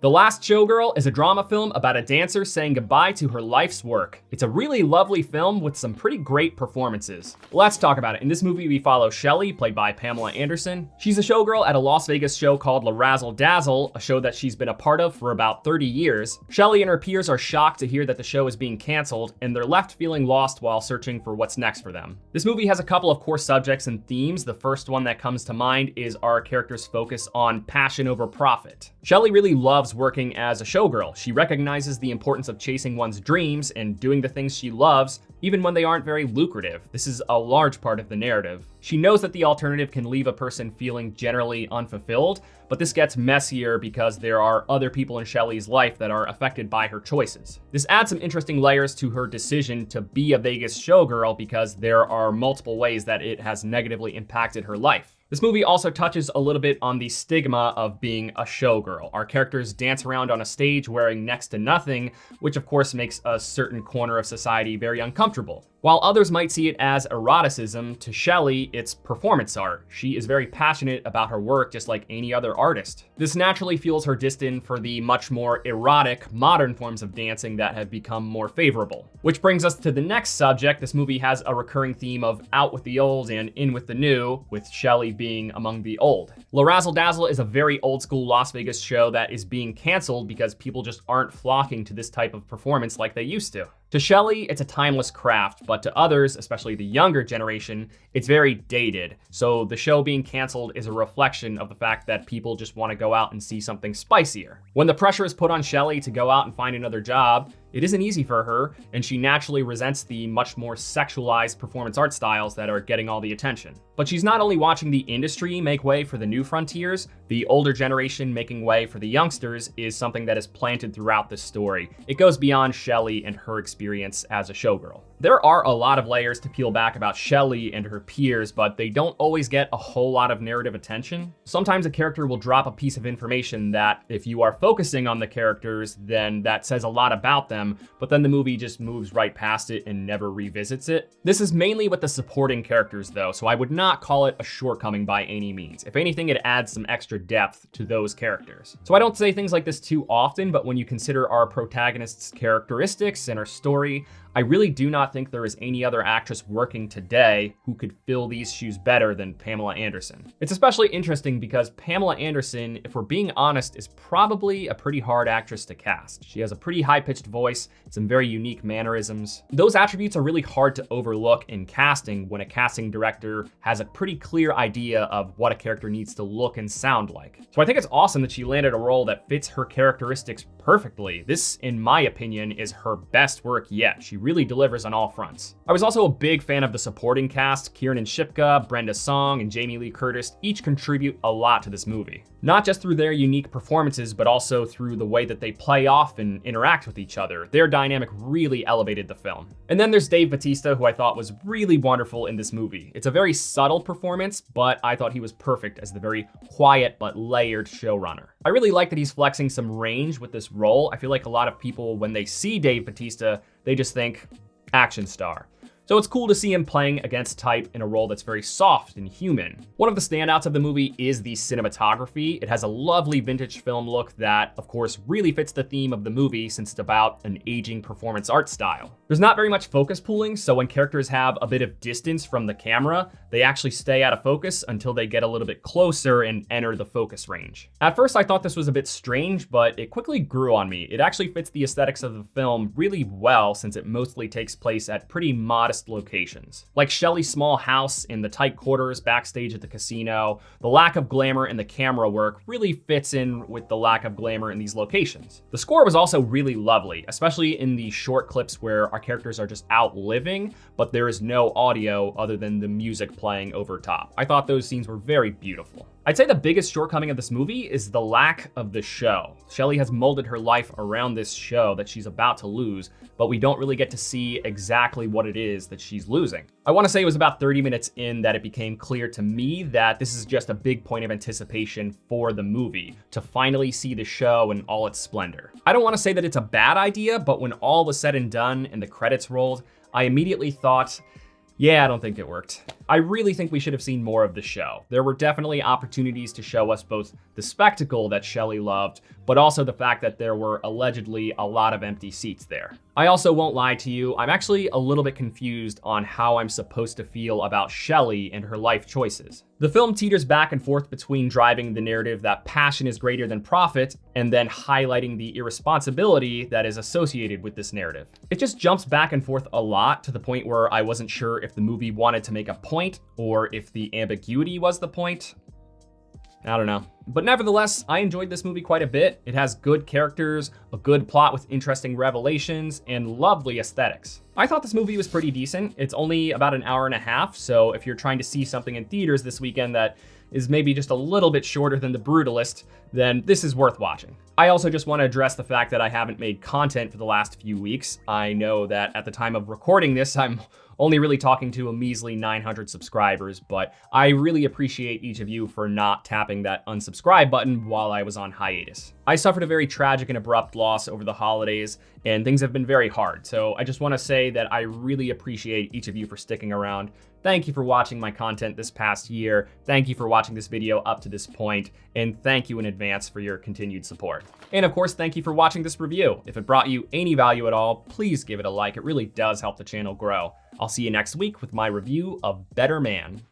The Last Showgirl is a drama film about a dancer saying goodbye to her life's work. It's a really lovely film with some pretty great performances. Let's talk about it. In this movie, we follow Shelley, played by Pamela Anderson. She's a showgirl at a Las Vegas show called La Razzle Dazzle, a show that she's been a part of for about 30 years. Shelley and her peers are shocked to hear that the show is being canceled, and they're left feeling lost while searching for what's next for them. This movie has a couple of core subjects and themes. The first one that comes to mind is our character's focus on passion over profit. Shelley really loves working as a showgirl. She recognizes the importance of chasing one's dreams and doing the things she loves, even when they aren't very lucrative. This is a large part of the narrative. She knows that the alternative can leave a person feeling generally unfulfilled, but this gets messier because there are other people in Shelley's life that are affected by her choices. This adds some interesting layers to her decision to be a Vegas showgirl because there are multiple ways that it has negatively impacted her life. This movie also touches a little bit on the stigma of being a showgirl. Our characters dance around on a stage wearing next to nothing, which of course makes a certain corner of society very uncomfortable. While others might see it as eroticism, to Shelley, it's performance art. She is very passionate about her work just like any other artist. This naturally fuels her disdain for the much more erotic, modern forms of dancing that have become more favorable. Which brings us to the next subject. This movie has a recurring theme of out with the old and in with the new, with Shelley being among the old. La Razzle Dazzle is a very old school Las Vegas show that is being canceled because people just aren't flocking to this type of performance like they used to. To Shelley, it's a timeless craft, but to others, especially the younger generation, it's very dated. So the show being canceled is a reflection of the fact that people just want to go out and see something spicier. When the pressure is put on Shelley to go out and find another job, it isn't easy for her, and she naturally resents the much more sexualized performance art styles that are getting all the attention. But she's not only watching the industry make way for the new frontiers, the older generation making way for the youngsters is something that is planted throughout this story. It goes beyond Shelley and her experience as a showgirl. There are a lot of layers to peel back about Shelley and her peers, but they don't always get a whole lot of narrative attention. Sometimes a character will drop a piece of information that, if you are focusing on the characters, then that says a lot about them, but then the movie just moves right past it and never revisits it. This is mainly with the supporting characters though, so I would not call it a shortcoming by any means. If anything, it adds some extra depth to those characters. So I don't say things like this too often, but when you consider our protagonist's characteristics and her story, I really do not think there is any other actress working today who could fill these shoes better than Pamela Anderson. It's especially interesting because Pamela Anderson, if we're being honest, is probably a pretty hard actress to cast. She has a pretty high-pitched voice, some very unique mannerisms. Those attributes are really hard to overlook in casting when a casting director has a pretty clear idea of what a character needs to look and sound like. So I think it's awesome that she landed a role that fits her characteristics perfectly. This, in my opinion, is her best work yet. She really delivers on all fronts. I was also a big fan of the supporting cast. Kiernan Shipka, Brenda Song, and Jamie Lee Curtis each contribute a lot to this movie. Not just through their unique performances, but also through the way that they play off and interact with each other. Their dynamic really elevated the film. And then there's Dave Bautista, who I thought was really wonderful in this movie. It's a very subtle performance, but I thought he was perfect as the very quiet but layered showrunner. I really like that he's flexing some range with this role. I feel like a lot of people, when they see Dave Bautista, they just think action star. So it's cool to see him playing against type in a role that's very soft and human. One of the standouts of the movie is the cinematography. It has a lovely vintage film look that, of course, really fits the theme of the movie since it's about an aging performance art style. There's not very much focus pooling, so when characters have a bit of distance from the camera, they actually stay out of focus until they get a little bit closer and enter the focus range. At first, I thought this was a bit strange, but it quickly grew on me. It actually fits the aesthetics of the film really well since it mostly takes place at pretty modest locations. Like Shelley's small house in the tight quarters backstage at the casino, the lack of glamour in the camera work really fits in with the lack of glamour in these locations. The score was also really lovely, especially in the short clips where our characters are just out living, but there is no audio other than the music playing over top. I thought those scenes were very beautiful. I'd say the biggest shortcoming of this movie is the lack of the show. Shelley has molded her life around this show that she's about to lose, but we don't really get to see exactly what it is that she's losing. I want to say it was about 30 minutes in that it became clear to me that this is just a big point of anticipation for the movie, to finally see the show in all its splendor. I don't want to say that it's a bad idea, but when all was said and done and the credits rolled, I immediately thought, yeah, I don't think it worked. I really think we should have seen more of the show. There were definitely opportunities to show us both the spectacle that Shelley loved, but also the fact that there were allegedly a lot of empty seats there. I also won't lie to you, I'm actually a little bit confused on how I'm supposed to feel about Shelley and her life choices. The film teeters back and forth between driving the narrative that passion is greater than profit and then highlighting the irresponsibility that is associated with this narrative. It just jumps back and forth a lot to the point where I wasn't sure if the movie wanted to make a point or if the ambiguity was the point. I don't know. But nevertheless, I enjoyed this movie quite a bit. It has good characters, a good plot with interesting revelations, and lovely aesthetics. I thought this movie was pretty decent. It's only about an hour and a half, so if you're trying to see something in theaters this weekend that is maybe just a little bit shorter than The Brutalist, then this is worth watching. I also just want to address the fact that I haven't made content for the last few weeks. I know that at the time of recording this, I'm only really talking to a measly 900 subscribers, but I really appreciate each of you for not tapping that unsubscribe button while I was on hiatus. I suffered a very tragic and abrupt loss over the holidays, and things have been very hard, so I just want to say that I really appreciate each of you for sticking around. Thank you for watching my content this past year. Thank you for watching this video up to this point, and thank you in advance for your continued support. And of course, thank you for watching this review. If it brought you any value at all, please give it a like. It really does help the channel grow. I'll see you next week with my review of Better Man.